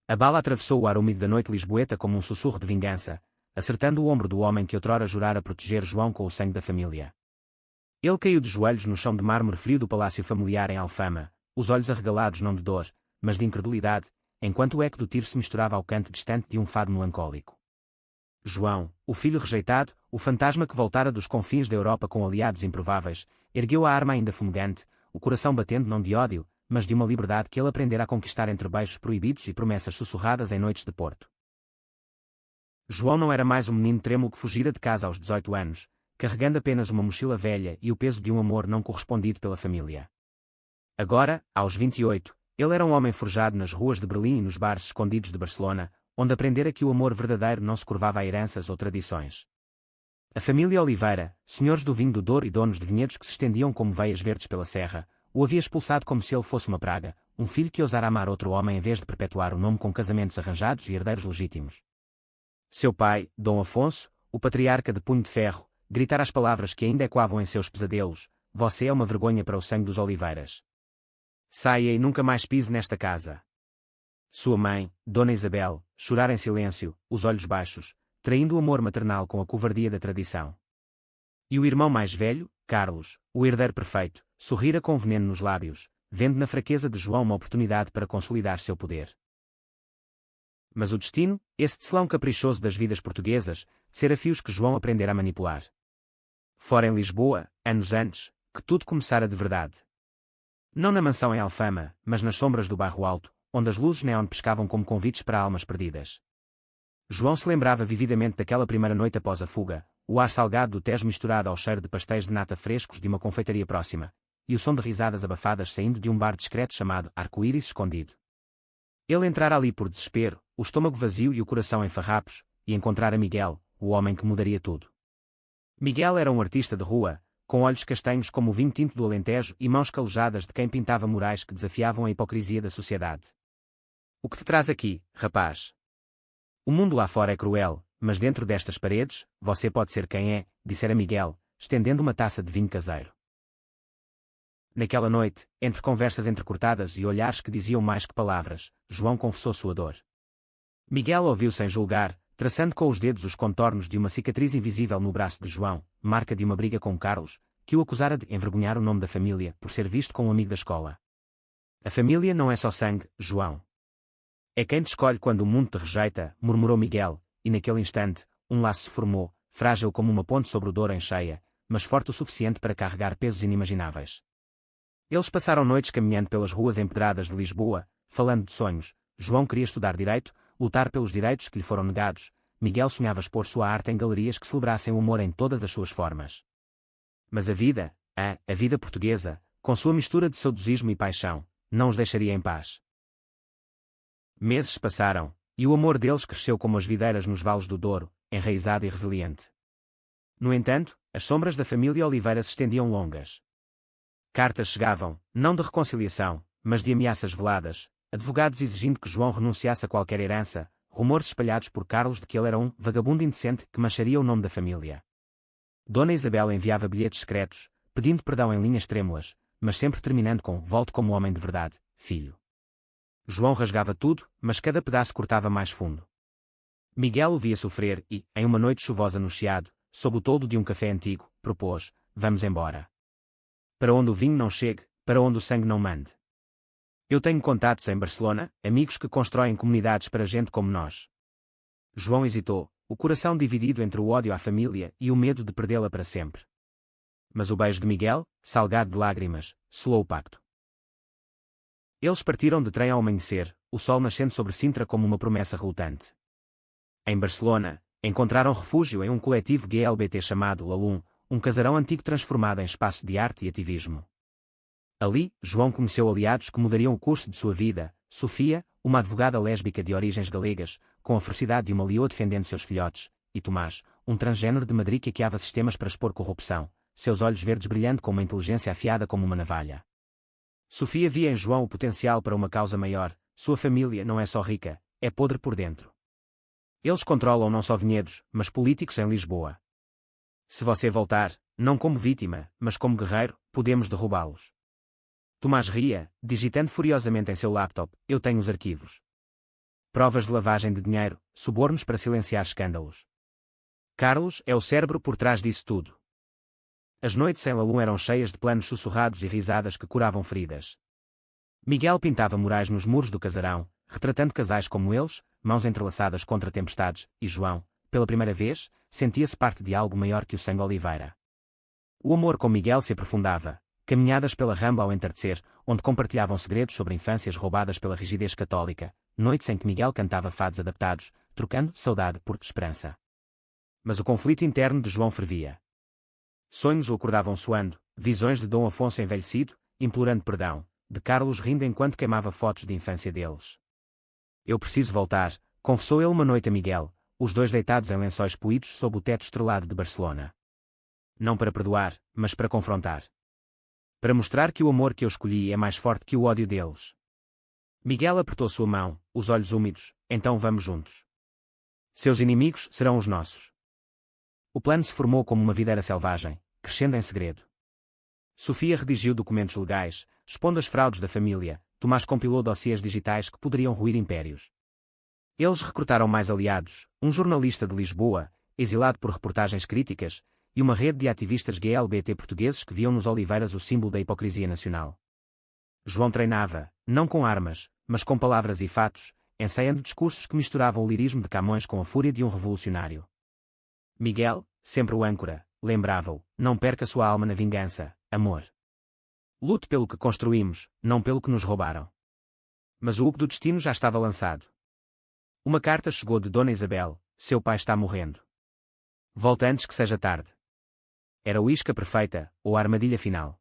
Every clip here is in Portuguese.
A bala atravessou o ar úmido da noite lisboeta como um sussurro de vingança, acertando o ombro do homem que outrora jurara proteger João com o sangue da família. Ele caiu de joelhos no chão de mármore frio do palácio familiar em Alfama, os olhos arregalados não de dor, mas de incredulidade, enquanto o eco do tiro se misturava ao canto distante de um fado melancólico. João, o filho rejeitado, o fantasma que voltara dos confins da Europa com aliados improváveis, ergueu a arma ainda fumegante, o coração batendo não de ódio, mas de uma liberdade que ele aprendera a conquistar entre beijos proibidos e promessas sussurradas em noites de Porto. João não era mais um menino trêmulo que fugira de casa aos 18 anos, carregando apenas uma mochila velha e o peso de um amor não correspondido pela família. Agora, aos 28, ele era um homem forjado nas ruas de Berlim e nos bares escondidos de Barcelona, onde aprendera que o amor verdadeiro não se curvava a heranças ou tradições. A família Oliveira, senhores do vinho do Douro e donos de vinhedos que se estendiam como veias verdes pela serra, o havia expulsado como se ele fosse uma praga, um filho que ousara amar outro homem em vez de perpetuar o nome com casamentos arranjados e herdeiros legítimos. Seu pai, Dom Afonso, o patriarca de punho de ferro, gritara as palavras que ainda ecoavam em seus pesadelos: "Você é uma vergonha para o sangue dos Oliveiras. Saia e nunca mais pise nesta casa." Sua mãe, Dona Isabel, chorara em silêncio, os olhos baixos, traindo o amor maternal com a covardia da tradição. E o irmão mais velho, Carlos, o herdeiro perfeito, sorrira com veneno nos lábios, vendo na fraqueza de João uma oportunidade para consolidar seu poder. Mas o destino, esse tecelão caprichoso das vidas portuguesas, cera fios que João aprendera a manipular. Fora em Lisboa, anos antes, que tudo começara de verdade. Não na mansão em Alfama, mas nas sombras do bairro Alto, onde as luzes neon pescavam como convites para almas perdidas. João se lembrava vividamente daquela primeira noite após a fuga, o ar salgado do Tejo misturado ao cheiro de pastéis de nata frescos de uma confeitaria próxima, e o som de risadas abafadas saindo de um bar discreto chamado Arco-Íris Escondido. Ele entrara ali por desespero, o estômago vazio e o coração em farrapos, e encontrara Miguel, o homem que mudaria tudo. Miguel era um artista de rua, com olhos castanhos como o vinho tinto do Alentejo e mãos calejadas de quem pintava murais que desafiavam a hipocrisia da sociedade. "O que te traz aqui, rapaz? O mundo lá fora é cruel, mas dentro destas paredes, você pode ser quem é", dissera Miguel, estendendo uma taça de vinho caseiro. Naquela noite, entre conversas entrecortadas e olhares que diziam mais que palavras, João confessou sua dor. Miguel ouviu sem julgar, traçando com os dedos os contornos de uma cicatriz invisível no braço de João, marca de uma briga com Carlos, que o acusara de envergonhar o nome da família por ser visto com um amigo da escola. "A família não é só sangue, João. É quem te escolhe quando o mundo te rejeita", murmurou Miguel, e naquele instante, um laço se formou, frágil como uma ponte sobre o Douro em cheia, mas forte o suficiente para carregar pesos inimagináveis. Eles passaram noites caminhando pelas ruas empedradas de Lisboa, falando de sonhos. João queria estudar direito, lutar pelos direitos que lhe foram negados. Miguel sonhava expor sua arte em galerias que celebrassem o amor em todas as suas formas. Mas a vida, a vida portuguesa, com sua mistura de saudosismo e paixão, não os deixaria em paz. Meses se passaram, e o amor deles cresceu como as videiras nos vales do Douro, enraizado e resiliente. No entanto, as sombras da família Oliveira se estendiam longas. Cartas chegavam, não de reconciliação, mas de ameaças veladas, advogados exigindo que João renunciasse a qualquer herança, rumores espalhados por Carlos de que ele era um vagabundo indecente que mancharia o nome da família. Dona Isabel enviava bilhetes secretos, pedindo perdão em linhas trêmulas, mas sempre terminando com "Volte como homem de verdade, filho." João rasgava tudo, mas cada pedaço cortava mais fundo. Miguel o via sofrer e, em uma noite chuvosa no Chiado, sob o toldo de um café antigo, propôs: "Vamos embora. Para onde o vinho não chegue, para onde o sangue não mande. Eu tenho contatos em Barcelona, amigos que constroem comunidades para gente como nós." João hesitou, o coração dividido entre o ódio à família e o medo de perdê-la para sempre. Mas o beijo de Miguel, salgado de lágrimas, selou o pacto. Eles partiram de trem ao amanhecer, o sol nascendo sobre Sintra como uma promessa relutante. Em Barcelona, encontraram refúgio em um coletivo GLBT chamado Lalum, um casarão antigo transformado em espaço de arte e ativismo. Ali, João conheceu aliados que mudariam o curso de sua vida: Sofia, uma advogada lésbica de origens galegas, com a ferocidade de uma leoa defendendo seus filhotes, e Tomás, um transgênero de Madrid que hackeava sistemas para expor corrupção, seus olhos verdes brilhando com uma inteligência afiada como uma navalha. Sofia via em João o potencial para uma causa maior. Sua família não é só rica, é podre por dentro. Eles controlam não só vinhedos, mas políticos em Lisboa. Se você voltar, não como vítima, mas como guerreiro, podemos derrubá-los. Tomás ria, digitando furiosamente em seu laptop: "Eu tenho os arquivos. provas de lavagem de dinheiro, subornos para silenciar escândalos. Carlos é o cérebro por trás disso tudo. As noites em Lalum eram cheias de planos sussurrados e risadas que curavam feridas. Miguel pintava murais nos muros do casarão, retratando casais como eles, mãos entrelaçadas contra tempestades, e João, pela primeira vez, sentia-se parte de algo maior que o sangue Oliveira. O amor com Miguel se aprofundava, caminhadas pela Rambla ao entardecer, onde compartilhavam segredos sobre infâncias roubadas pela rigidez católica, noites em que Miguel cantava fados adaptados, trocando saudade por esperança. Mas o conflito interno de João fervia. Sonhos o acordavam suando, visões de Dom Afonso envelhecido, implorando perdão, de Carlos rindo enquanto queimava fotos de infância deles. Eu preciso voltar, confessou ele uma noite a Miguel, os dois deitados em lençóis poídos sob o teto estrelado de Barcelona. Não para perdoar, mas para confrontar. Para mostrar que o amor que eu escolhi é mais forte que o ódio deles. Miguel apertou sua mão, os olhos úmidos, então vamos juntos. Seus inimigos serão os nossos. O plano se formou como uma videira selvagem, crescendo em segredo. Sofia redigiu documentos legais, expondo as fraudes da família, Tomás compilou dossiês digitais que poderiam ruir impérios. Eles recrutaram mais aliados, um jornalista de Lisboa, exilado por reportagens críticas, e uma rede de ativistas GLBT portugueses que viam nos Oliveiras o símbolo da hipocrisia nacional. João treinava, não com armas, mas com palavras e fatos, ensaiando discursos que misturavam o lirismo de Camões com a fúria de um revolucionário. Miguel, sempre o âncora, lembrava-o, não perca sua alma na vingança, amor. Lute pelo que construímos, não pelo que nos roubaram. Mas o hugo do destino já estava lançado. Uma carta chegou de Dona Isabel, seu pai está morrendo. Volta antes que seja tarde. Era a isca perfeita, ou a armadilha final.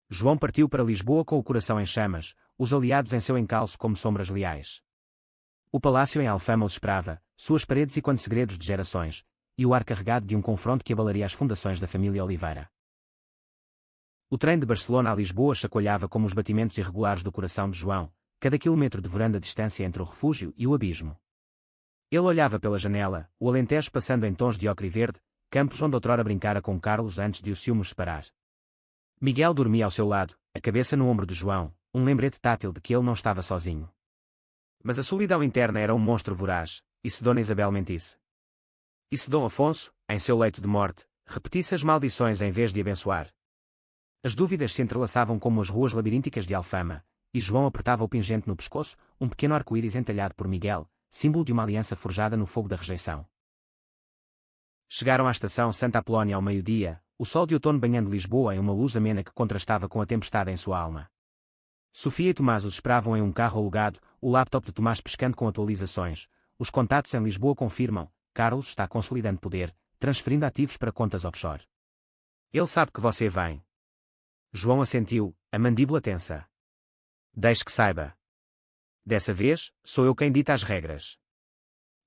João partiu para Lisboa com o coração em chamas, os aliados em seu encalço como sombras leais. O palácio em Alfama os esperava, suas paredes e quantos segredos de gerações, e o ar carregado de um confronto que abalaria as fundações da família Oliveira. O trem de Barcelona a Lisboa chacoalhava como os batimentos irregulares do coração de João, cada quilômetro devorando a distância entre o refúgio e o abismo. Ele olhava pela janela, o Alentejo passando em tons de ocre e verde, campos onde outrora brincara com Carlos antes de os ciúmes separar. Miguel dormia ao seu lado, a cabeça no ombro de João, um lembrete tátil de que ele não estava sozinho. Mas a solidão interna era um monstro voraz, e se Dona Isabel mentisse? E se Dom Afonso, em seu leito de morte, repetisse as maldições em vez de abençoar? As dúvidas se entrelaçavam como as ruas labirínticas de Alfama, e João apertava o pingente no pescoço, um pequeno arco-íris entalhado por Miguel, símbolo de uma aliança forjada no fogo da rejeição. Chegaram à estação Santa Apolónia ao meio-dia, o sol de outono banhando Lisboa em uma luz amena que contrastava com a tempestade em sua alma. Sofia e Tomás os esperavam em um carro alugado, o laptop de Tomás pescando com atualizações. Os contatos em Lisboa confirmam, Carlos está consolidando poder, transferindo ativos para contas offshore. Ele sabe que você vem. João assentiu, a mandíbula tensa. Deixe que saiba. Dessa vez, sou eu quem dita as regras.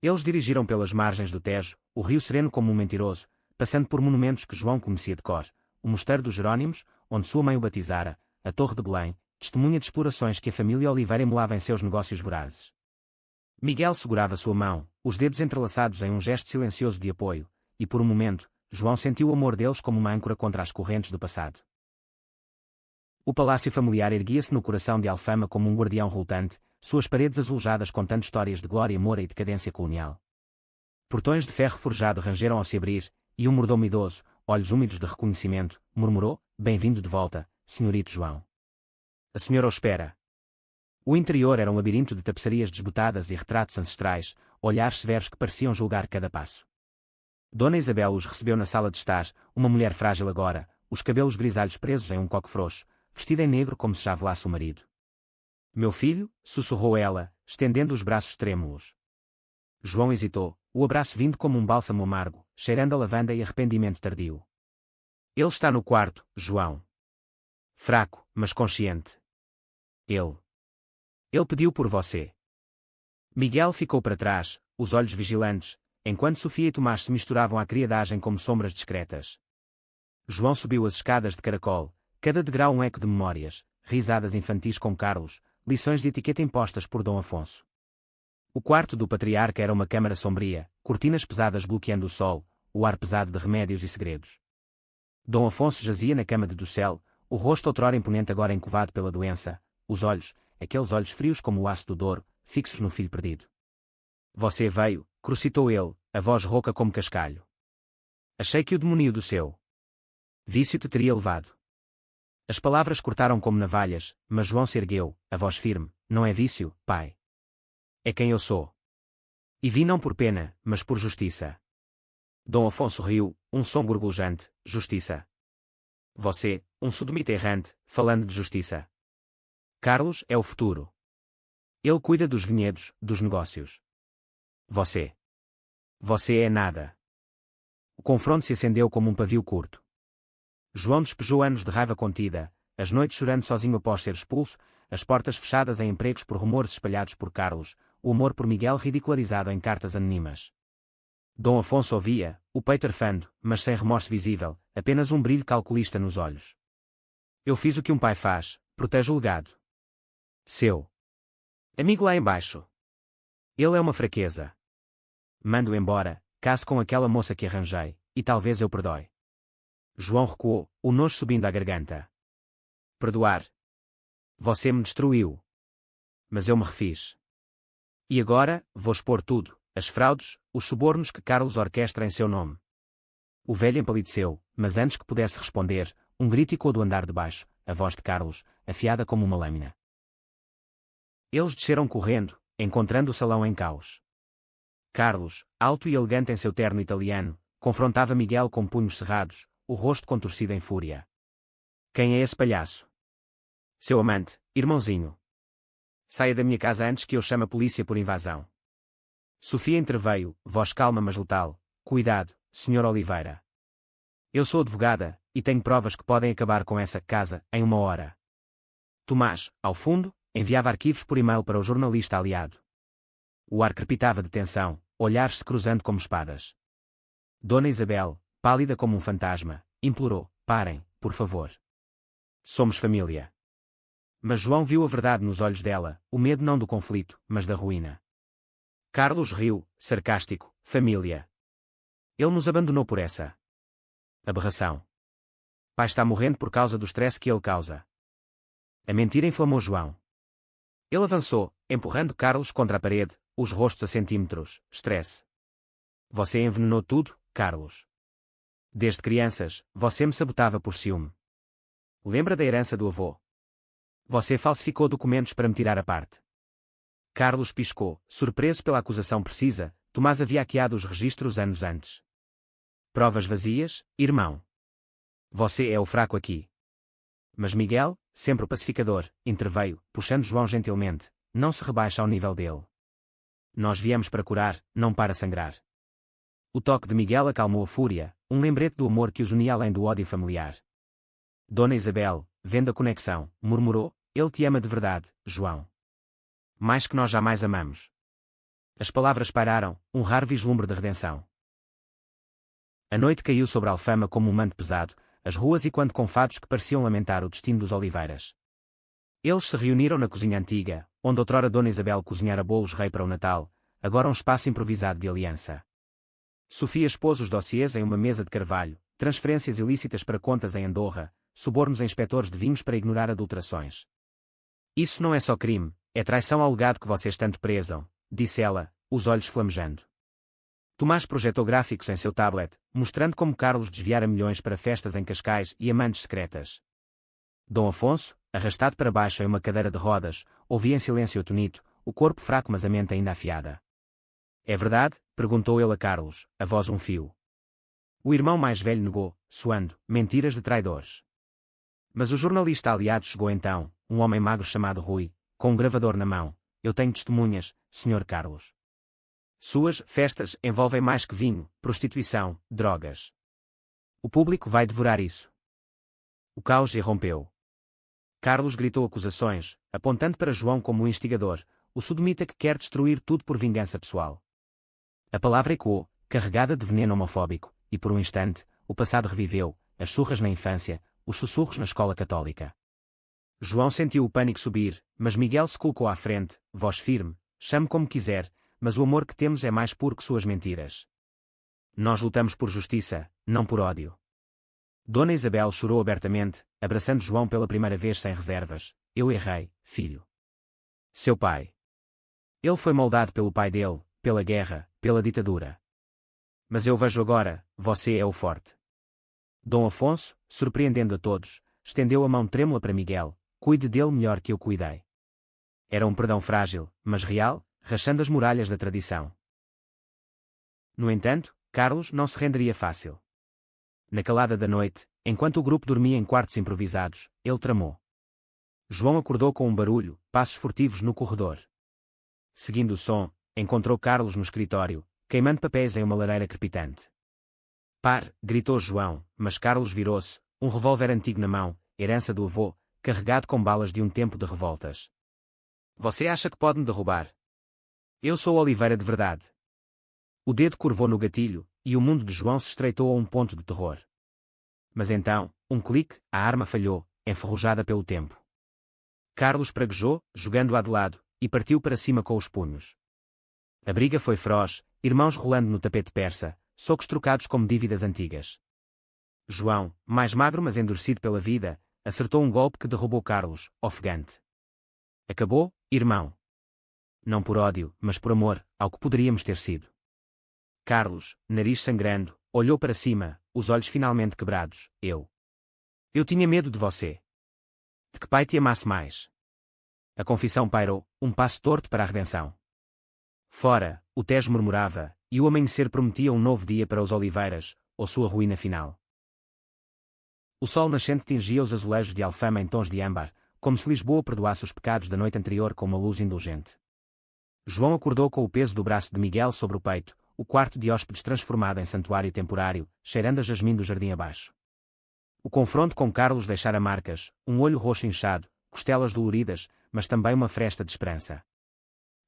Eles dirigiram pelas margens do Tejo, o rio sereno como um mentiroso, passando por monumentos que João conhecia de cor, o Mosteiro dos Jerónimos, onde sua mãe o batizara, a Torre de Belém, testemunha de explorações que a família Oliveira emulava em seus negócios vorazes. Miguel segurava sua mão, os dedos entrelaçados em um gesto silencioso de apoio, e por um momento, João sentiu o amor deles como uma âncora contra as correntes do passado. O palácio familiar erguia-se no coração de Alfama como um guardião relutante, suas paredes azulejadas contando histórias de glória, moura e decadência colonial. Portões de ferro forjado rangeram ao se abrir, e um mordomo idoso, olhos úmidos de reconhecimento, murmurou, bem-vindo de volta, senhorito João. A senhora o espera. O interior era um labirinto de tapeçarias desbotadas e retratos ancestrais, olhares severos que pareciam julgar cada passo. Dona Isabel os recebeu na sala de estar, uma mulher frágil agora, os cabelos grisalhos presos em um coque frouxo, vestida em negro como se já velasse o marido. Meu filho, sussurrou ela, estendendo os braços trêmulos. João hesitou, o abraço vindo como um bálsamo amargo, cheirando a lavanda e arrependimento tardio. Ele está no quarto, João. Fraco, mas consciente. Ele pediu por você. Miguel ficou para trás, os olhos vigilantes, enquanto Sofia e Tomás se misturavam à criadagem como sombras discretas. João subiu as escadas de caracol, cada degrau um eco de memórias, risadas infantis com Carlos, lições de etiqueta impostas por Dom Afonso. O quarto do patriarca era uma câmara sombria, cortinas pesadas bloqueando o sol, o ar pesado de remédios e segredos. Dom Afonso jazia na cama de docel, o rosto outrora imponente agora encovado pela doença, os olhos, aqueles olhos frios como o aço do Douro, fixos no filho perdido. Você veio, crocitou ele, a voz rouca como cascalho. Achei que o demônio do seu vício te teria levado. As palavras cortaram como navalhas, mas João se ergueu, a voz firme: não é vício, pai. É quem eu sou. E vi não por pena, mas por justiça. Dom Afonso riu, um som gorgolejante: justiça. Você, um sodomita errante, falando de justiça. Carlos é o futuro. Ele cuida dos vinhedos, dos negócios. Você. Você é nada. O confronto se acendeu como um pavio curto. João despejou anos de raiva contida, as noites chorando sozinho após ser expulso, as portas fechadas em empregos por rumores espalhados por Carlos, o amor por Miguel ridicularizado em cartas anônimas. Dom Afonso ouvia, o peito arfando, mas sem remorso visível, apenas um brilho calculista nos olhos. Eu fiz o que um pai faz, protejo o legado seu amigo lá embaixo. Ele é uma fraqueza. Mando-o embora, case com aquela moça que arranjei, e talvez eu perdoe. João recuou, o nojo subindo à garganta. Perdoar? Você me destruiu. Mas eu me refiz. E agora, vou expor tudo, as fraudes, os subornos que Carlos orquestra em seu nome. O velho empalideceu, mas antes que pudesse responder, um grito ecoou do andar de baixo, a voz de Carlos, afiada como uma lâmina. Eles desceram correndo, encontrando o salão em caos. Carlos, alto e elegante em seu terno italiano, confrontava Miguel com punhos cerrados, o rosto contorcido em fúria. Quem é esse palhaço? Seu amante, irmãozinho. Saia da minha casa antes que eu chame a polícia por invasão. Sofia interveio, voz calma mas letal. Cuidado, Sr. Oliveira. Eu sou advogada, e tenho provas que podem acabar com essa casa, em 1 hora. Tomás, ao fundo, enviava arquivos por e-mail para o jornalista aliado. O ar crepitava de tensão, olhares se cruzando como espadas. Dona Isabel, pálida como um fantasma, implorou: parem, por favor. Somos família. Mas João viu a verdade nos olhos dela, o medo não do conflito, mas da ruína. Carlos riu, sarcástico: família. Ele nos abandonou por essa aberração. Pai está morrendo por causa do stress que ele causa. A mentira inflamou João. Ele avançou, empurrando Carlos contra a parede, os rostos a centímetros. Stress. Você envenenou tudo, Carlos. Desde crianças, você me sabotava por ciúme. Lembra da herança do avô? Você falsificou documentos para me tirar a parte. Carlos piscou, surpreso pela acusação precisa. Tomás havia hackeado os registros anos antes. Provas vazias, irmão. Você é o fraco aqui. Mas Miguel, sempre o pacificador, interveio, puxando João gentilmente: não se rebaixa ao nível dele. Nós viemos para curar, não para sangrar. O toque de Miguel acalmou a fúria, um lembrete do amor que os unia além do ódio familiar. Dona Isabel, vendo a conexão, murmurou: ele te ama de verdade, João. Mais que nós jamais amamos. As palavras pairaram, um raro vislumbre de redenção. A noite caiu sobre a Alfama como um manto pesado, as ruas ecoando com fados que pareciam lamentar o destino dos Oliveiras. Eles se reuniram na cozinha antiga, onde outrora Dona Isabel cozinhara bolos rei para o Natal, agora um espaço improvisado de aliança. Sofia expôs os dossiês em uma mesa de carvalho, transferências ilícitas para contas em Andorra, subornos a inspectores de vinhos para ignorar adulterações. Isso não é só crime, é traição ao legado que vocês tanto prezam, disse ela, os olhos flamejando. Tomás projetou gráficos em seu tablet, mostrando como Carlos desviara milhões para festas em Cascais e amantes secretas. Dom Afonso, arrastado para baixo em uma cadeira de rodas, ouvia em silêncio atonito, o corpo fraco mas a mente ainda afiada. É verdade? Perguntou ele a Carlos, a voz um fio. O irmão mais velho negou, suando, mentiras de traidores. Mas o jornalista aliado chegou então, um homem magro chamado Rui, com um gravador na mão. Eu tenho testemunhas, Sr. Carlos. Suas festas envolvem mais que vinho, prostituição, drogas. O público vai devorar isso. O caos irrompeu. Carlos gritou acusações, apontando para João como o instigador, o sodomita que quer destruir tudo por vingança pessoal. A palavra ecoou, carregada de veneno homofóbico, e por um instante, o passado reviveu, as surras na infância, os sussurros na escola católica. João sentiu o pânico subir, mas Miguel se colocou à frente, voz firme: chame como quiser, mas o amor que temos é mais puro que suas mentiras. Nós lutamos por justiça, não por ódio. Dona Isabel chorou abertamente, abraçando João pela primeira vez sem reservas. Eu errei, filho. Seu pai. Ele foi moldado pelo pai dele, pela guerra, pela ditadura. Mas eu vejo agora, você é o forte. Dom Afonso, surpreendendo a todos, estendeu a mão trêmula para Miguel. Cuide dele melhor que eu cuidei. Era um perdão frágil, mas real, rachando as muralhas da tradição. No entanto, Carlos não se renderia fácil. Na calada da noite, enquanto o grupo dormia em quartos improvisados, ele tramou. João acordou com um barulho, passos furtivos no corredor. Seguindo o som, encontrou Carlos no escritório, queimando papéis em uma lareira crepitante. Par, gritou João, mas Carlos virou-se, um revólver antigo na mão, herança do avô, carregado com balas de um tempo de revoltas. Você acha que pode me derrubar? Eu sou Oliveira de verdade. O dedo curvou no gatilho, e o mundo de João se estreitou a um ponto de terror. Mas então, um clique, a arma falhou, enferrujada pelo tempo. Carlos praguejou, jogando-a de lado, e partiu para cima com os punhos. A briga foi feroz, irmãos rolando no tapete persa, socos trocados como dívidas antigas. João, mais magro mas endurecido pela vida, acertou um golpe que derrubou Carlos, ofegante. Acabou, irmão. Não por ódio, mas por amor, ao que poderíamos ter sido. Carlos, nariz sangrando, olhou para cima, os olhos finalmente quebrados. Eu tinha medo de você. De que pai te amasse mais. A confissão pairou, um passo torto para a redenção. Fora, o Tejo murmurava, e o amanhecer prometia um novo dia para os Oliveiras, ou sua ruína final. O sol nascente tingia os azulejos de Alfama em tons de âmbar, como se Lisboa perdoasse os pecados da noite anterior com uma luz indulgente. João acordou com o peso do braço de Miguel sobre o peito, o quarto de hóspedes transformado em santuário temporário, cheirando a jasmim do jardim abaixo. O confronto com Carlos deixara marcas, um olho roxo inchado, costelas doloridas, mas também uma fresta de esperança.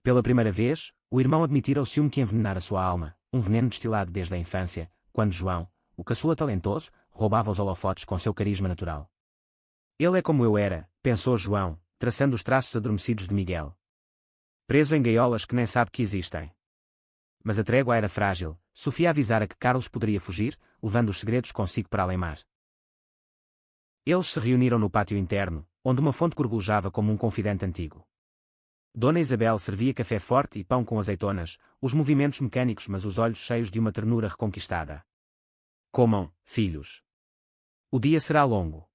Pela primeira vez, o irmão admitira o ciúme que envenenara sua alma, um veneno destilado desde a infância, quando João, o caçula talentoso, roubava os holofotes com seu carisma natural. Ele é como eu era, pensou João, traçando os traços adormecidos de Miguel. Preso em gaiolas que nem sabe que existem. Mas a trégua era frágil, Sofia avisara que Carlos poderia fugir, levando os segredos consigo para além-mar. Eles se reuniram no pátio interno, onde uma fonte gorgolejava como um confidente antigo. Dona Isabel servia café forte e pão com azeitonas, os movimentos mecânicos mas os olhos cheios de uma ternura reconquistada. Comam, filhos. O dia será longo.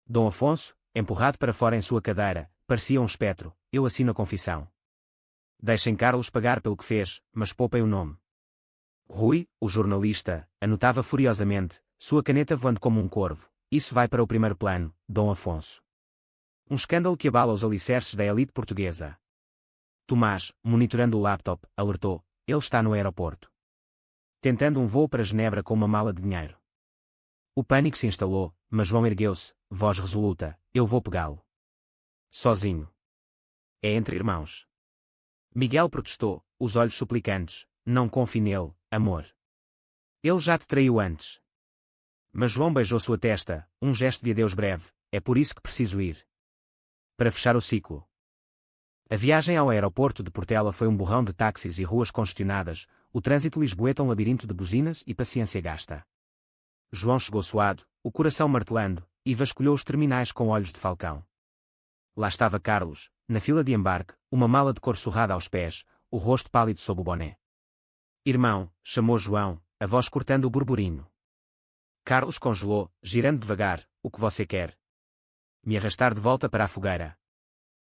Dom Afonso, empurrado para fora em sua cadeira, parecia um espectro. Eu assino a confissão. Deixem Carlos pagar pelo que fez, mas poupem o nome. Rui, o jornalista, anotava furiosamente, sua caneta voando como um corvo. Isso vai para o primeiro plano, Dom Afonso. Um escândalo que abala os alicerces da elite portuguesa. Tomás, monitorando o laptop, alertou, ele está no aeroporto. Tentando um voo para Genebra com uma mala de dinheiro. O pânico se instalou, mas João ergueu-se, voz resoluta, eu vou pegá-lo. Sozinho. É entre irmãos. Miguel protestou, os olhos suplicantes, não confie nele, amor. Ele já te traiu antes. Mas João beijou sua testa, um gesto de adeus breve, é por isso que preciso ir. Para fechar o ciclo. A viagem ao aeroporto de Portela foi um borrão de táxis e ruas congestionadas, o trânsito lisboeta um labirinto de buzinas e paciência gasta. João chegou suado, o coração martelando, e vasculhou os terminais com olhos de falcão. Lá estava Carlos, na fila de embarque, uma mala de cor surrada aos pés, o rosto pálido sob o boné. Irmão, chamou João, a voz cortando o burburinho. Carlos congelou, girando devagar, o que você quer? Me arrastar de volta para a fogueira.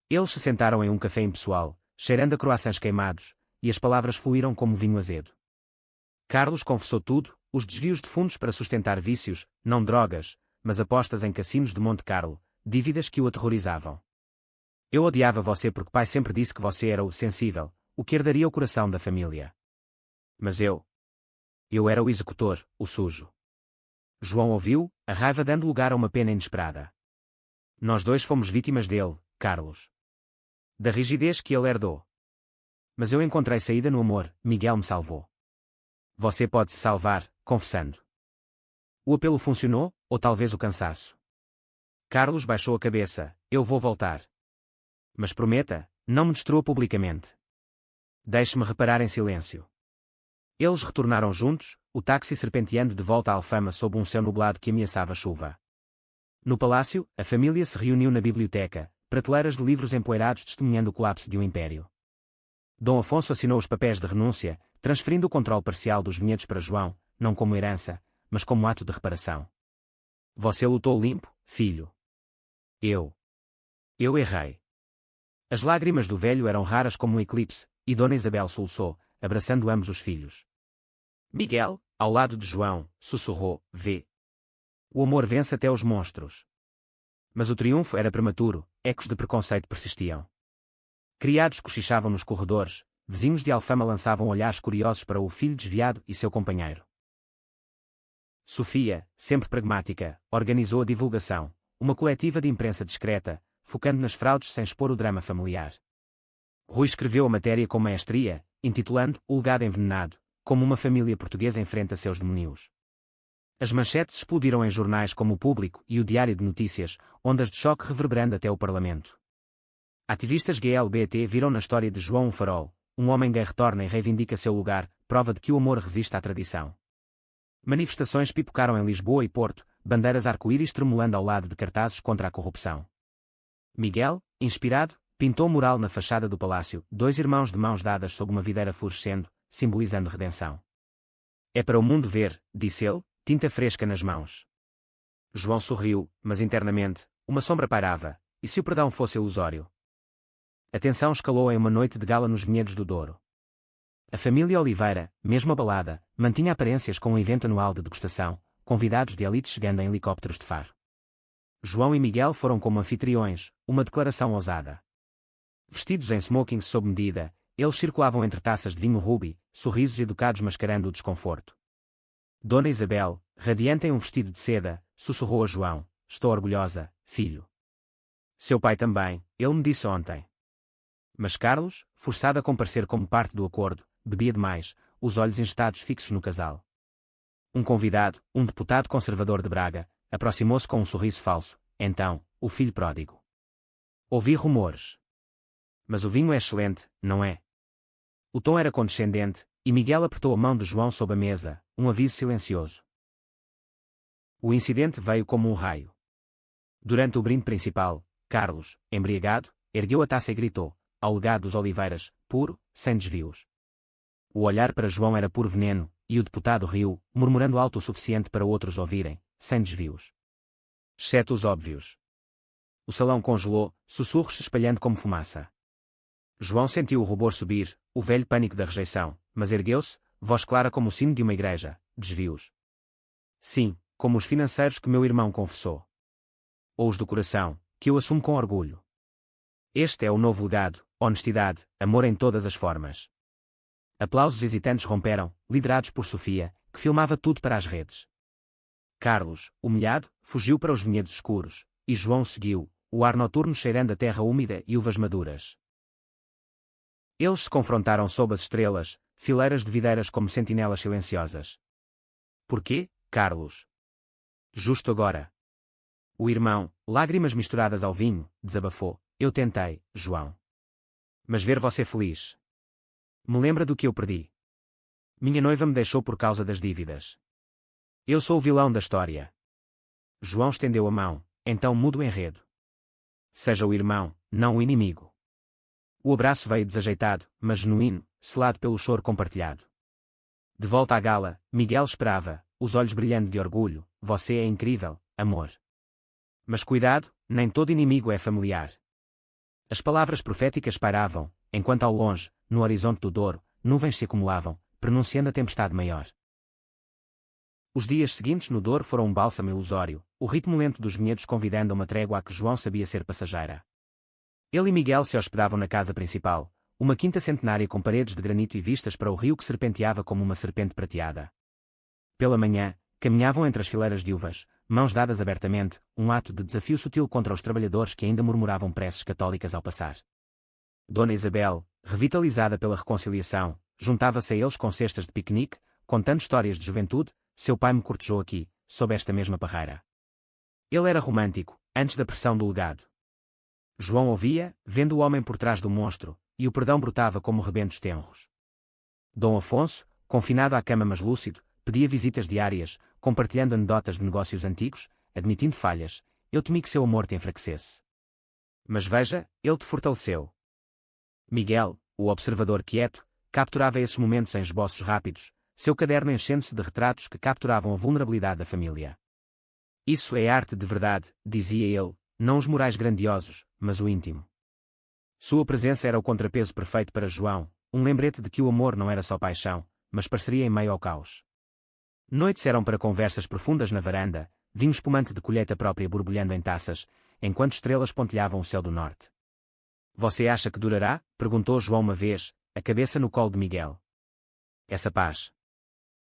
Eles se sentaram em um café impessoal, cheirando a croissants queimados, e as palavras fluíram como vinho azedo. Carlos confessou tudo, os desvios de fundos para sustentar vícios, não drogas, mas apostas em cassinos de Monte Carlo, dívidas que o aterrorizavam. Eu odiava você porque pai sempre disse que você era o sensível, o que herdaria o coração da família. Mas eu era o executor, o sujo. João ouviu, a raiva dando lugar a uma pena inesperada. Nós dois fomos vítimas dele, Carlos. Da rigidez que ele herdou. Mas eu encontrei saída no amor, Miguel me salvou. Você pode se salvar, confessando. O apelo funcionou, ou talvez o cansaço. Carlos baixou a cabeça, eu vou voltar. Mas prometa, não me destrua publicamente. Deixe-me reparar em silêncio. Eles retornaram juntos, o táxi serpenteando de volta à Alfama sob um céu nublado que ameaçava chuva. No palácio, a família se reuniu na biblioteca, prateleiras de livros empoeirados testemunhando o colapso de um império. Dom Afonso assinou os papéis de renúncia, transferindo o controle parcial dos vinhedos para João, não como herança, mas como ato de reparação. Você lutou limpo, filho. Eu errei. As lágrimas do velho eram raras como um eclipse, e Dona Isabel soluçou, abraçando ambos os filhos. Miguel, ao lado de João, sussurrou, vê. O amor vence até os monstros. Mas o triunfo era prematuro, ecos de preconceito persistiam. Criados cochichavam nos corredores, vizinhos de Alfama lançavam olhares curiosos para o filho desviado e seu companheiro. Sofia, sempre pragmática, organizou a divulgação, uma coletiva de imprensa discreta, focando nas fraudes sem expor o drama familiar. Rui escreveu a matéria com maestria, intitulando O Legado Envenenado, como uma família portuguesa enfrenta seus demónios. As manchetes explodiram em jornais como o Público e o Diário de Notícias, ondas de choque reverberando até o Parlamento. Ativistas LGBT viram na história de João um farol, um homem gay retorna e reivindica seu lugar, prova de que o amor resiste à tradição. Manifestações pipocaram em Lisboa e Porto, bandeiras arco-íris tremulando ao lado de cartazes contra a corrupção. Miguel, inspirado, pintou mural na fachada do palácio, dois irmãos de mãos dadas sob uma videira florescendo, simbolizando redenção. É para o mundo ver, disse ele, tinta fresca nas mãos. João sorriu, mas internamente, uma sombra pairava, e se o perdão fosse ilusório? A tensão escalou em uma noite de gala nos Vinhedos do Douro. A família Oliveira, mesmo abalada, mantinha aparências com um evento anual de degustação, convidados de elite chegando em helicópteros de Faro. João e Miguel foram como anfitriões, uma declaração ousada. Vestidos em smokings sob medida, eles circulavam entre taças de vinho rubi, sorrisos educados mascarando o desconforto. Dona Isabel, radiante em um vestido de seda, sussurrou a João, estou orgulhosa, filho. Seu pai também, ele me disse ontem. Mas Carlos, forçado a comparecer como parte do acordo, bebia demais, os olhos injetados fixos no casal. Um convidado, um deputado conservador de Braga, aproximou-se com um sorriso falso, então, o filho pródigo. Ouvi rumores. Mas o vinho é excelente, não é? O tom era condescendente, e Miguel apertou a mão de João sob a mesa, um aviso silencioso. O incidente veio como um raio. Durante o brinde principal, Carlos, embriagado, ergueu a taça e gritou, ao legado dos Oliveiras, puro, sem desvios. O olhar para João era puro veneno, e o deputado riu, murmurando alto o suficiente para outros ouvirem, sem desvios. Exceto os óbvios. O salão congelou, sussurros se espalhando como fumaça. João sentiu o rubor subir, o velho pânico da rejeição, mas ergueu-se, voz clara como o sino de uma igreja, desvios. Sim, como os financeiros que meu irmão confessou. Ou os do coração, que eu assumo com orgulho. Este é o novo legado, honestidade, amor em todas as formas. Aplausos hesitantes romperam, liderados por Sofia, que filmava tudo para as redes. Carlos, humilhado, fugiu para os vinhedos escuros, e João seguiu, o ar noturno cheirando a terra úmida e uvas maduras. Eles se confrontaram sob as estrelas, fileiras de videiras como sentinelas silenciosas. Porquê, Carlos? Justo agora. O irmão, lágrimas misturadas ao vinho, desabafou. Eu tentei, João. Mas ver você feliz. Me lembra do que eu perdi. Minha noiva me deixou por causa das dívidas. Eu sou o vilão da história. João estendeu a mão, então muda o enredo. Seja o irmão, não o inimigo. O abraço veio desajeitado, mas genuíno, selado pelo choro compartilhado. De volta à gala, Miguel esperava, os olhos brilhando de orgulho, você é incrível, amor. Mas cuidado, nem todo inimigo é familiar. As palavras proféticas pairavam, enquanto ao longe, no horizonte do Douro, nuvens se acumulavam, pronunciando a tempestade maior. Os dias seguintes no Douro foram um bálsamo ilusório, o ritmo lento dos vinhedos convidando a uma trégua a que João sabia ser passageira. Ele e Miguel se hospedavam na casa principal, uma quinta centenária com paredes de granito e vistas para o rio que serpenteava como uma serpente prateada. Pela manhã, caminhavam entre as fileiras de uvas, mãos dadas abertamente, um ato de desafio sutil contra os trabalhadores que ainda murmuravam preces católicas ao passar. Dona Isabel, revitalizada pela reconciliação, juntava-se a eles com cestas de piquenique, contando histórias de juventude. Seu pai me cortejou aqui, sob esta mesma parreira. Ele era romântico, antes da pressão do legado. João ouvia, vendo o homem por trás do monstro, e o perdão brotava como rebentos tenros. Dom Afonso, confinado à cama mas lúcido, pedia visitas diárias, compartilhando anedotas de negócios antigos, admitindo falhas. Eu temi que seu amor te enfraquecesse. Mas veja, ele te fortaleceu. Miguel, o observador quieto, capturava esses momentos em esboços rápidos, seu caderno enchendo-se de retratos que capturavam a vulnerabilidade da família. Isso é arte de verdade, dizia ele, não os murais grandiosos, mas o íntimo. Sua presença era o contrapeso perfeito para João, um lembrete de que o amor não era só paixão, mas parceria em meio ao caos. Noites eram para conversas profundas na varanda, vinho espumante de colheita própria borbulhando em taças, enquanto estrelas pontilhavam o céu do norte. Você acha que durará? Perguntou João uma vez, a cabeça no colo de Miguel. Essa paz.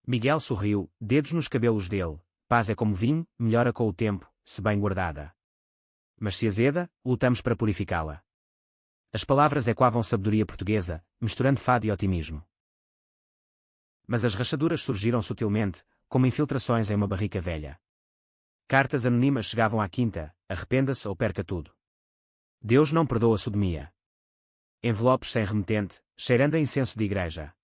Miguel sorriu, dedos nos cabelos dele. Paz é como vinho, melhora com o tempo, se bem guardada. Mas se azeda, lutamos para purificá-la. As palavras ecoavam sabedoria portuguesa, misturando fado e otimismo. Mas as rachaduras surgiram sutilmente, como infiltrações em uma barrica velha. Cartas anônimas chegavam à quinta, arrependa-se ou perca tudo. Deus não perdoa a sodomia. Envelopes sem remetente, cheirando a incenso de igreja.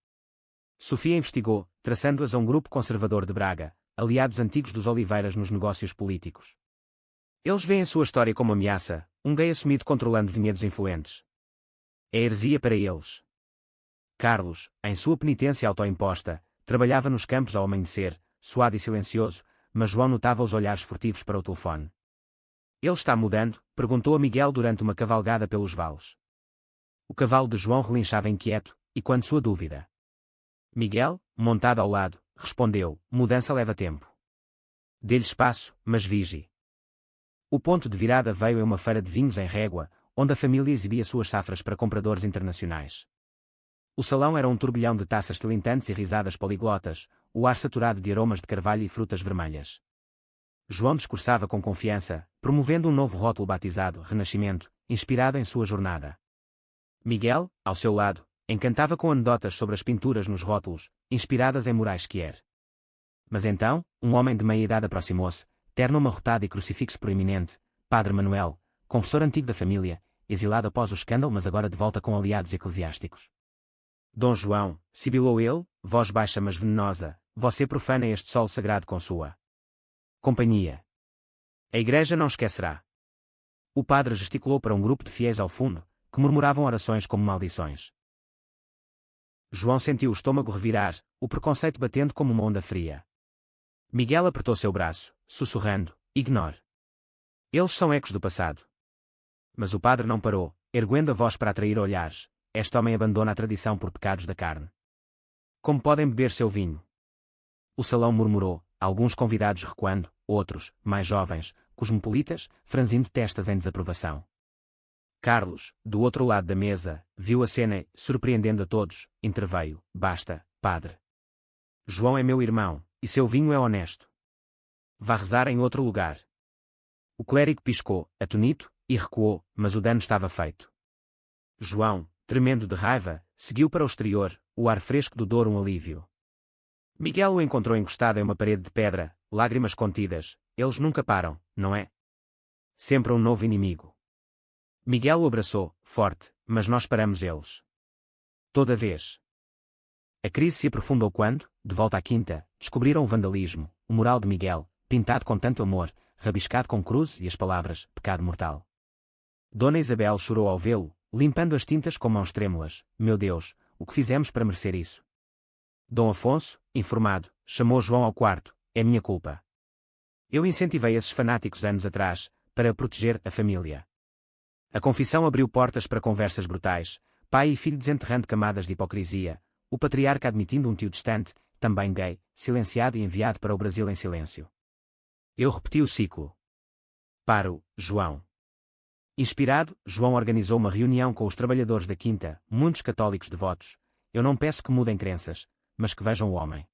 Sofia investigou, traçando-as a um grupo conservador de Braga, aliados antigos dos Oliveiras nos negócios políticos. Eles veem sua história como ameaça, um gay assumido controlando vinhedos influentes. É heresia para eles. Carlos, em sua penitência autoimposta, trabalhava nos campos ao amanhecer, suado e silencioso, mas João notava os olhares furtivos para o telefone. Ele está mudando? Perguntou a Miguel durante uma cavalgada pelos vales. O cavalo de João relinchava inquieto, e quando sua dúvida. Miguel, montado ao lado, respondeu, mudança leva tempo. Dê-lhe espaço, mas vigie. O ponto de virada veio em uma feira de vinhos em Régua, onde a família exibia suas safras para compradores internacionais. O salão era um turbilhão de taças tilintantes e risadas poliglotas, o ar saturado de aromas de carvalho e frutas vermelhas. João discursava com confiança, promovendo um novo rótulo batizado Renascimento, inspirado em sua jornada. Miguel, ao seu lado, encantava com anedotas sobre as pinturas nos rótulos, inspiradas em Moraes Quier. Mas então, um homem de meia-idade aproximou-se, terno amarrotado e crucifixo proeminente, Padre Manuel, confessor antigo da família, exilado após o escândalo mas agora de volta com aliados eclesiásticos. Dom João, sibilou ele, voz baixa mas venenosa, você profana este solo sagrado com sua companhia. A igreja não esquecerá. O padre gesticulou para um grupo de fiéis ao fundo, que murmuravam orações como maldições. João sentiu o estômago revirar, o preconceito batendo como uma onda fria. Miguel apertou seu braço, sussurrando, ignore. Eles são ecos do passado. Mas o padre não parou, erguendo a voz para atrair olhares. Este homem abandona a tradição por pecados da carne. Como podem beber seu vinho? O salão murmurou, alguns convidados recuando, outros, mais jovens, cosmopolitas, franzindo testas em desaprovação. Carlos, do outro lado da mesa, viu a cena e, surpreendendo a todos, interveio, basta, padre. João é meu irmão, e seu vinho é honesto. Vá rezar em outro lugar. O clérigo piscou, atonito, e recuou, mas o dano estava feito. João, tremendo de raiva, seguiu para o exterior, o ar fresco do Douro um alívio. Miguel o encontrou encostado em uma parede de pedra, lágrimas contidas, eles nunca param, não é? Sempre um novo inimigo. Miguel o abraçou, forte, mas nós paramos eles. Toda vez. A crise se aprofundou quando, de volta à quinta, descobriram o vandalismo, o mural de Miguel, pintado com tanto amor, rabiscado com cruz e as palavras, pecado mortal. Dona Isabel chorou ao vê-lo, limpando as tintas com mãos trêmulas, meu Deus, o que fizemos para merecer isso? Dom Afonso, informado, chamou João ao quarto, é minha culpa. Eu incentivei esses fanáticos anos atrás, para proteger a família. A confissão abriu portas para conversas brutais, pai e filho desenterrando camadas de hipocrisia, o patriarca admitindo um tio distante, também gay, silenciado e enviado para o Brasil em silêncio. Eu repeti o ciclo. Paro, João. Inspirado, João organizou uma reunião com os trabalhadores da quinta, muitos católicos devotos. Eu não peço que mudem crenças, mas que vejam o homem.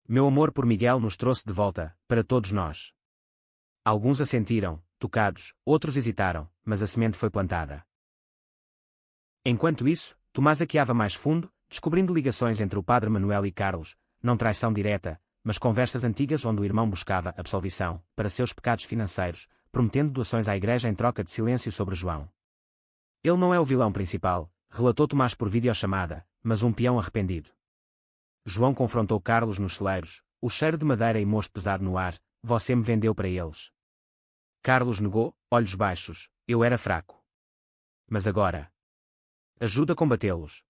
Meu amor por Miguel nos trouxe de volta, para todos nós. Alguns assentiram, tocados, outros hesitaram, mas a semente foi plantada. Enquanto isso, Tomás aqueava mais fundo, descobrindo ligações entre o padre Manuel e Carlos, não traição direta, mas conversas antigas onde o irmão buscava absolvição, para seus pecados financeiros, prometendo doações à igreja em troca de silêncio sobre João. Ele não é o vilão principal, relatou Tomás por videochamada, mas um peão arrependido. João confrontou Carlos nos celeiros, o cheiro de madeira e mosto pesado no ar, você me vendeu para eles. Carlos negou, olhos baixos, eu era fraco. Mas agora. Ajuda a combatê-los.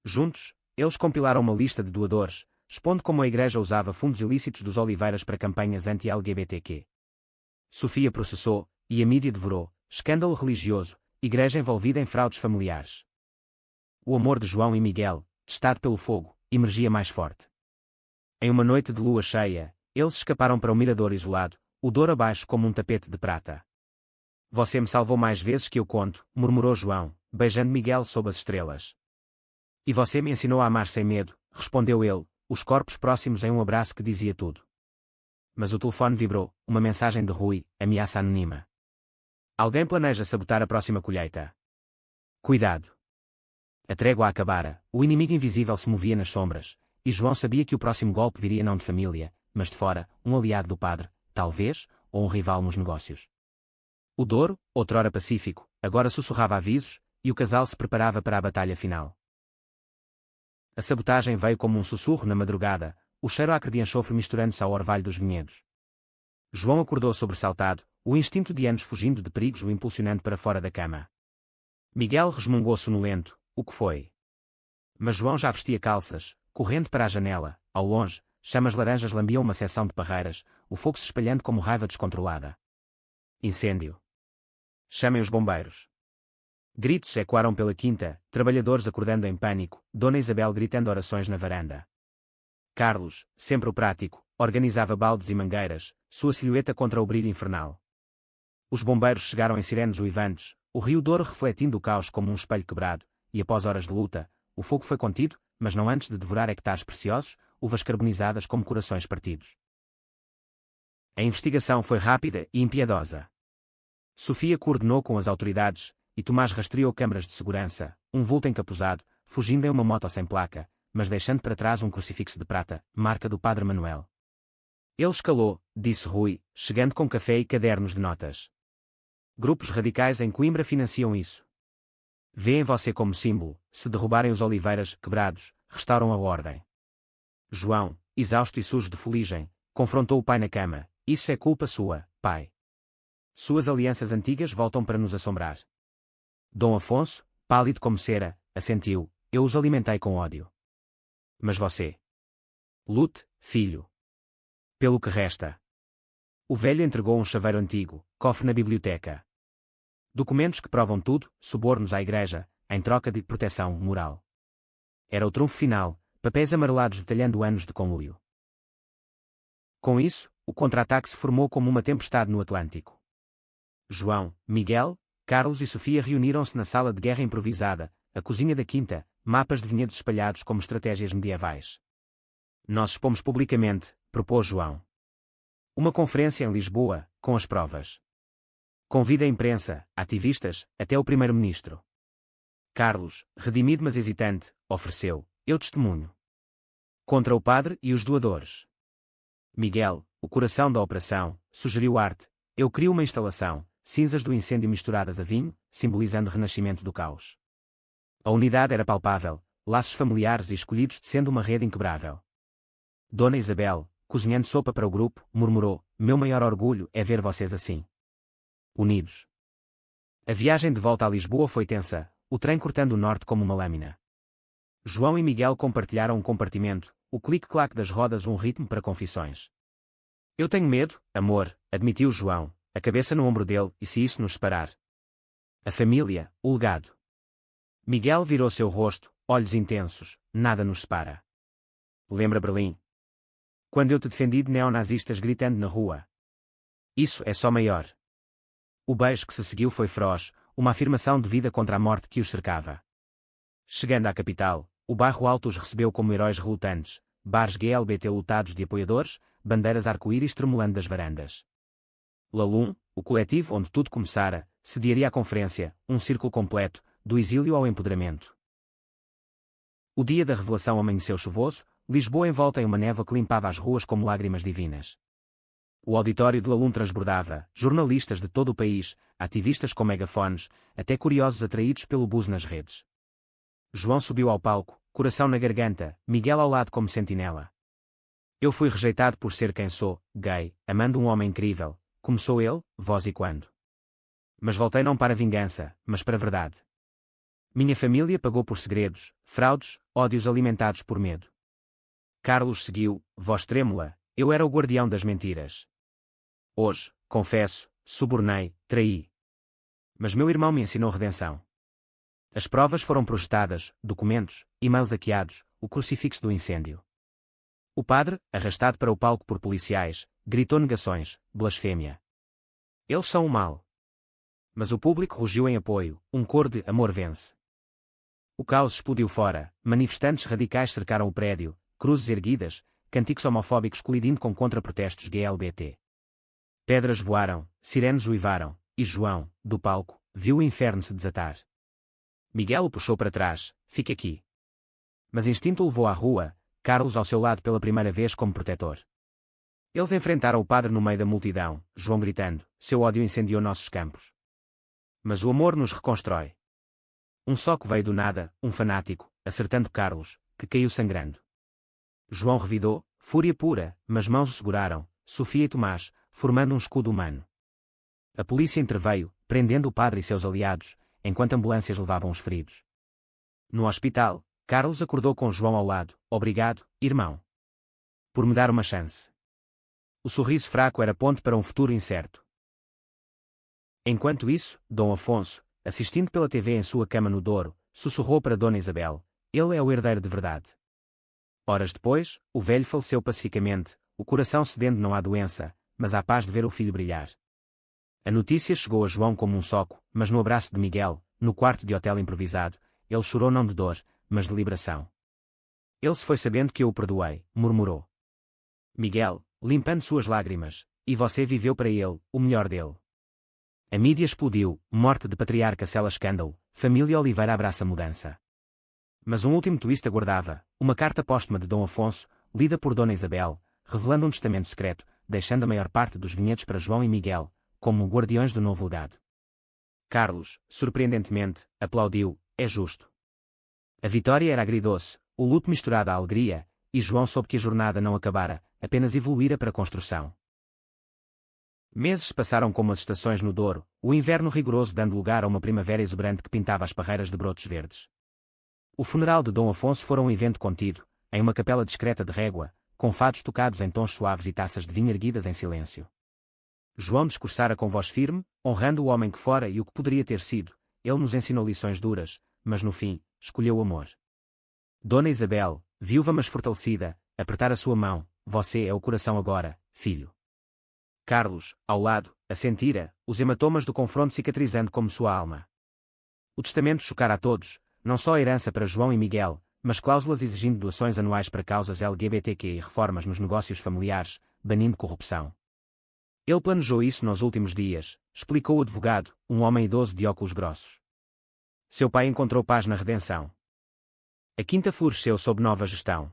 Juntos, eles compilaram uma lista de doadores, expondo como a Igreja usava fundos ilícitos dos Oliveiras para campanhas anti-LGBTQ. Sofia processou, e a mídia devorou, escândalo religioso, Igreja envolvida em fraudes familiares. O amor de João e Miguel, testado pelo fogo, emergia mais forte. Em uma noite de lua cheia, eles escaparam para um mirador isolado, o Douro abaixo como um tapete de prata. Você me salvou mais vezes que eu conto, murmurou João, beijando Miguel sob as estrelas. E você me ensinou a amar sem medo, respondeu ele, os corpos próximos em um abraço que dizia tudo. Mas o telefone vibrou, uma mensagem de Rui, ameaça anônima. Alguém planeja sabotar a próxima colheita. Cuidado. A trégua acabara, o inimigo invisível se movia nas sombras, e João sabia que o próximo golpe viria não de família, mas de fora, um aliado do padre, talvez, ou um rival nos negócios. O Douro, outrora pacífico, agora sussurrava avisos, e o casal se preparava para a batalha final. A sabotagem veio como um sussurro na madrugada, o cheiro acre de enxofre misturando-se ao orvalho dos vinhedos. João acordou sobressaltado, o instinto de anos fugindo de perigos o impulsionando para fora da cama. Miguel resmungou sonolento, o que foi? Mas João já vestia calças, correndo para a janela, ao longe, chamas laranjas lambiam uma seção de parreiras, o fogo se espalhando como raiva descontrolada. Incêndio. Chamem os bombeiros. Gritos ecoaram pela quinta, trabalhadores acordando em pânico, Dona Isabel gritando orações na varanda. Carlos, sempre o prático, organizava baldes e mangueiras, sua silhueta contra o brilho infernal. Os bombeiros chegaram em sirenes uivantes, o rio Douro refletindo o caos como um espelho quebrado, e após horas de luta, o fogo foi contido, mas não antes de devorar hectares preciosos, uvas carbonizadas como corações partidos. A investigação foi rápida e impiedosa. Sofia coordenou com as autoridades, e Tomás rastreou câmaras de segurança, um vulto encapuzado, fugindo em uma moto sem placa, mas deixando para trás um crucifixo de prata, marca do Padre Manuel. Ele escalou, disse Rui, chegando com café e cadernos de notas. Grupos radicais em Coimbra financiam isso. Vêem você como símbolo, se derrubarem os Oliveiras, quebrados, restauram a ordem. João, exausto e sujo de fuligem, confrontou o pai na cama, isso é culpa sua, pai. Suas alianças antigas voltam para nos assombrar. Dom Afonso, pálido como cera, assentiu, eu os alimentei com ódio. Mas você? Lute, filho. Pelo que resta. O velho entregou um chaveiro antigo, cofre na biblioteca. Documentos que provam tudo, subornos à igreja, em troca de proteção moral. Era o trunfo final, papéis amarelados detalhando anos de conluio. Com isso, o contra-ataque se formou como uma tempestade no Atlântico. João, Miguel, Carlos e Sofia reuniram-se na sala de guerra improvisada, a cozinha da quinta, mapas de vinhedos espalhados como estratégias medievais. Nós expomos publicamente, propôs João. Uma conferência em Lisboa, com as provas. Convida a imprensa, ativistas, até o primeiro-ministro. Carlos, redimido mas hesitante, ofereceu, eu testemunho. Contra o padre e os doadores. Miguel, o coração da operação, sugeriu arte, eu crio uma instalação, cinzas do incêndio misturadas a vinho, simbolizando o renascimento do caos. A unidade era palpável, laços familiares e escolhidos tecendo uma rede inquebrável. Dona Isabel, cozinhando sopa para o grupo, murmurou, meu maior orgulho é ver vocês assim. Unidos. A viagem de volta a Lisboa foi tensa, o trem cortando o norte como uma lâmina. João e Miguel compartilharam um compartimento, o clique-claque das rodas um ritmo para confissões. Eu tenho medo, amor, admitiu João, a cabeça no ombro dele, e se isso nos separar? A família, o legado. Miguel virou seu rosto, olhos intensos, nada nos separa. Lembra Berlim? Quando eu te defendi de neonazistas gritando na rua. Isso é só maior. O beijo que se seguiu foi feroz, uma afirmação de vida contra a morte que os cercava. Chegando à capital, o bairro Alto os recebeu como heróis relutantes, bares GLBT lotados de apoiadores, bandeiras arco-íris tremulando das varandas. Lalum, o coletivo onde tudo começara, sediaria a conferência, um círculo completo, do exílio ao empoderamento. O dia da revelação amanheceu chuvoso, Lisboa envolta em uma névoa que limpava as ruas como lágrimas divinas. O auditório de Lalum transbordava, jornalistas de todo o país, ativistas com megafones, até curiosos atraídos pelo buzz nas redes. João subiu ao palco, coração na garganta, Miguel ao lado como sentinela. Eu fui rejeitado por ser quem sou, gay, amando um homem incrível, começou ele, voz e quando. Mas voltei não para a vingança, mas para a verdade. Minha família pagou por segredos, fraudes, ódios alimentados por medo. Carlos seguiu, voz trêmula, eu era o guardião das mentiras. Hoje, confesso, subornei, traí. Mas meu irmão me ensinou redenção. As provas foram projetadas, documentos, e-mails hackeados, o crucifixo do incêndio. O padre, arrastado para o palco por policiais, gritou negações, blasfêmia. Eles são o mal. Mas o público rugiu em apoio, um coro de amor vence. O caos explodiu fora, manifestantes radicais cercaram o prédio, cruzes erguidas, cânticos homofóbicos colidindo com contra-protestos GLBT. Pedras voaram, sirenes uivaram, e João, do palco, viu o inferno se desatar. Miguel o puxou para trás, fique aqui. Mas instinto o levou à rua, Carlos ao seu lado pela primeira vez como protetor. Eles enfrentaram o padre no meio da multidão, João gritando, seu ódio incendiou nossos campos. Mas o amor nos reconstrói. Um soco veio do nada, um fanático, acertando Carlos, que caiu sangrando. João revidou, fúria pura, mas mãos o seguraram, Sofia e Tomás, formando um escudo humano. A polícia interveio, prendendo o padre e seus aliados, enquanto ambulâncias levavam os feridos. No hospital, Carlos acordou com João ao lado, obrigado, irmão. Por me dar uma chance. O sorriso fraco era ponte para um futuro incerto. Enquanto isso, Dom Afonso, assistindo pela TV em sua cama no Douro, sussurrou para Dona Isabel, ele é o herdeiro de verdade. Horas depois, o velho faleceu pacificamente, o coração cedendo não à doença, mas à paz de ver o filho brilhar. A notícia chegou a João como um soco, mas no abraço de Miguel, no quarto de hotel improvisado, ele chorou não de dor, mas de liberação. Ele se foi sabendo que eu o perdoei, murmurou. Miguel, limpando suas lágrimas, e você viveu para ele, o melhor dele. A mídia explodiu, morte de patriarca cela escândalo, família Oliveira abraça mudança. Mas um último twist aguardava, uma carta póstuma de Dom Afonso, lida por Dona Isabel, revelando um testamento secreto, deixando a maior parte dos vinhedos para João e Miguel, como guardiões do novo legado. Carlos, surpreendentemente, aplaudiu, é justo. A vitória era agridoce, o luto misturado à alegria, e João soube que a jornada não acabara, apenas evoluíra para a construção. Meses passaram como as estações no Douro, o inverno rigoroso dando lugar a uma primavera exuberante que pintava as parreiras de brotos verdes. O funeral de Dom Afonso foi um evento contido, em uma capela discreta de régua, com fados tocados em tons suaves e taças de vinho erguidas em silêncio. João discursara com voz firme, honrando o homem que fora e o que poderia ter sido, ele nos ensinou lições duras, mas no fim, escolheu o amor. Dona Isabel, viúva mas fortalecida, apertara sua mão, você é o coração agora, filho. Carlos, ao lado, assentira, os hematomas do confronto cicatrizando como sua alma. O testamento chocara a todos, não só a herança para João e Miguel, mas cláusulas exigindo doações anuais para causas LGBTQ e reformas nos negócios familiares, banindo corrupção. Ele planejou isso nos últimos dias, explicou o advogado, um homem idoso de óculos grossos. Seu pai encontrou paz na redenção. A quinta floresceu sob nova gestão.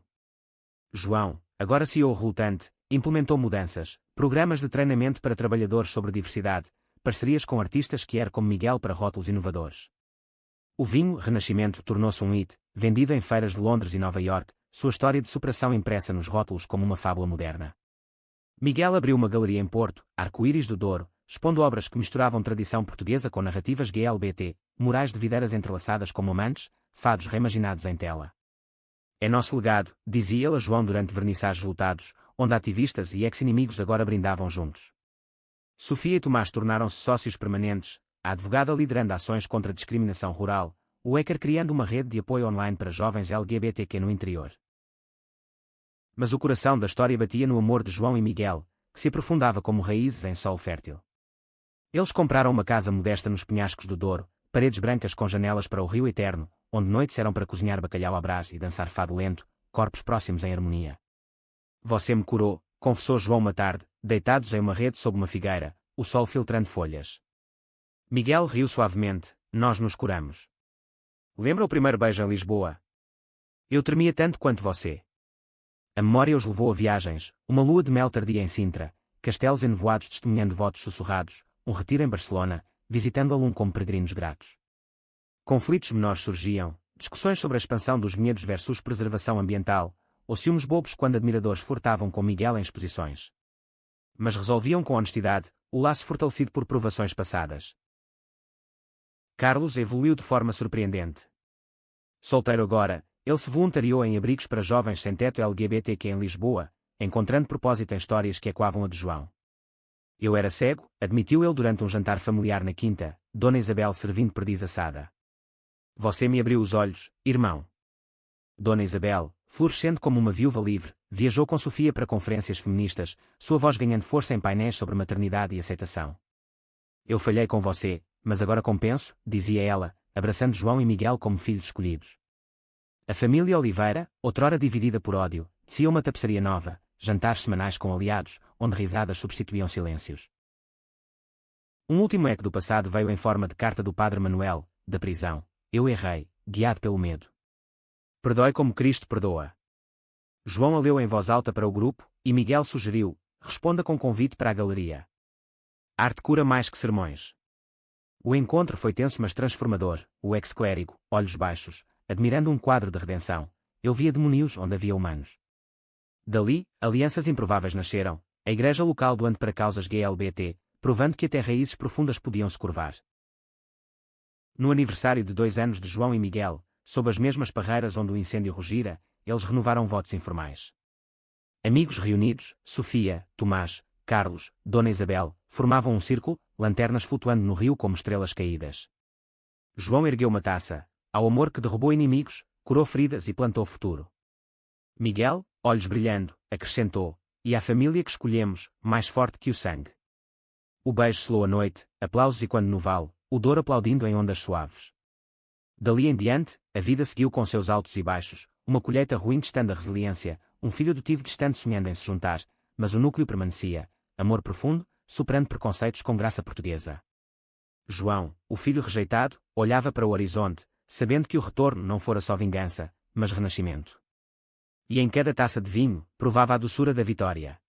João, agora CEO relutante, implementou mudanças, programas de treinamento para trabalhadores sobre diversidade, parcerias com artistas como Miguel para rótulos inovadores. O vinho Renascimento tornou-se um hit, vendido em feiras de Londres e Nova York, sua história de superação impressa nos rótulos como uma fábula moderna. Miguel abriu uma galeria em Porto, Arco-Íris do Douro, expondo obras que misturavam tradição portuguesa com narrativas GLBT, murais de videiras entrelaçadas como amantes, fados reimaginados em tela. É nosso legado, dizia ele a João durante vernissagens lutados, onde ativistas e ex-inimigos agora brindavam juntos. Sofia e Tomás tornaram-se sócios permanentes, a advogada liderando ações contra a discriminação rural, o hacker criando uma rede de apoio online para jovens LGBTQ no interior. Mas o coração da história batia no amor de João e Miguel, que se aprofundava como raízes em solo fértil. Eles compraram uma casa modesta nos penhascos do Douro, paredes brancas com janelas para o rio eterno, onde noites eram para cozinhar bacalhau à brás e dançar fado lento, corpos próximos em harmonia. Você me curou, confessou João uma tarde, deitados em uma rede sob uma figueira, o sol filtrando folhas. Miguel riu suavemente, nós nos curamos. Lembra o primeiro beijo em Lisboa? Eu tremia tanto quanto você. A memória os levou a viagens, uma lua de mel tardia em Sintra, castelos enevoados testemunhando votos sussurrados, um retiro em Barcelona, visitando Alum como peregrinos gratos. Conflitos menores surgiam, discussões sobre a expansão dos vinhedos versus preservação ambiental, ou ciúmes bobos quando admiradores flertavam com Miguel em exposições. Mas resolviam com honestidade, o laço fortalecido por provações passadas. Carlos evoluiu de forma surpreendente. Solteiro agora, ele se voluntariou em abrigos para jovens sem teto LGBTQ em Lisboa, encontrando propósito em histórias que ecoavam a de João. Eu era cego, admitiu ele durante um jantar familiar na quinta, Dona Isabel servindo perdiz assada. Você me abriu os olhos, irmão. Dona Isabel, florescendo como uma viúva livre, viajou com Sofia para conferências feministas, sua voz ganhando força em painéis sobre maternidade e aceitação. Eu falhei com você, mas agora compenso, dizia ela, abraçando João e Miguel como filhos escolhidos. A família Oliveira, outrora dividida por ódio, tecia uma tapeçaria nova, jantares semanais com aliados, onde risadas substituíam silêncios. Um último eco do passado veio em forma de carta do Padre Manuel, da prisão. Eu errei, guiado pelo medo. Perdoe como Cristo perdoa. João a leu em voz alta para o grupo, e Miguel sugeriu, responda com convite para a galeria. Arte cura mais que sermões. O encontro foi tenso mas transformador, o ex-clérigo, olhos baixos, admirando um quadro de redenção. Eu via demónios onde havia humanos. Dali, alianças improváveis nasceram, a igreja local doando para causas GLBT, provando que até raízes profundas podiam se curvar. No aniversário de 2 anos de João e Miguel, sob as mesmas parreiras onde o incêndio rugira, eles renovaram votos informais. Amigos reunidos, Sofia, Tomás, Carlos, Dona Isabel, formavam um círculo, lanternas flutuando no rio como estrelas caídas. João ergueu uma taça, ao amor que derrubou inimigos, curou feridas e plantou futuro. Miguel, olhos brilhando, acrescentou, e à família que escolhemos, mais forte que o sangue. O beijo selou a noite, aplausos e quando no vale, o dor aplaudindo em ondas suaves. Dali em diante, a vida seguiu com seus altos e baixos, uma colheita ruim distando a resiliência, um filho adotivo distante sonhando em se juntar, mas o núcleo permanecia, amor profundo, superando preconceitos com graça portuguesa. João, o filho rejeitado, olhava para o horizonte, sabendo que o retorno não fora só vingança, mas renascimento. E em cada taça de vinho, provava a doçura da vitória.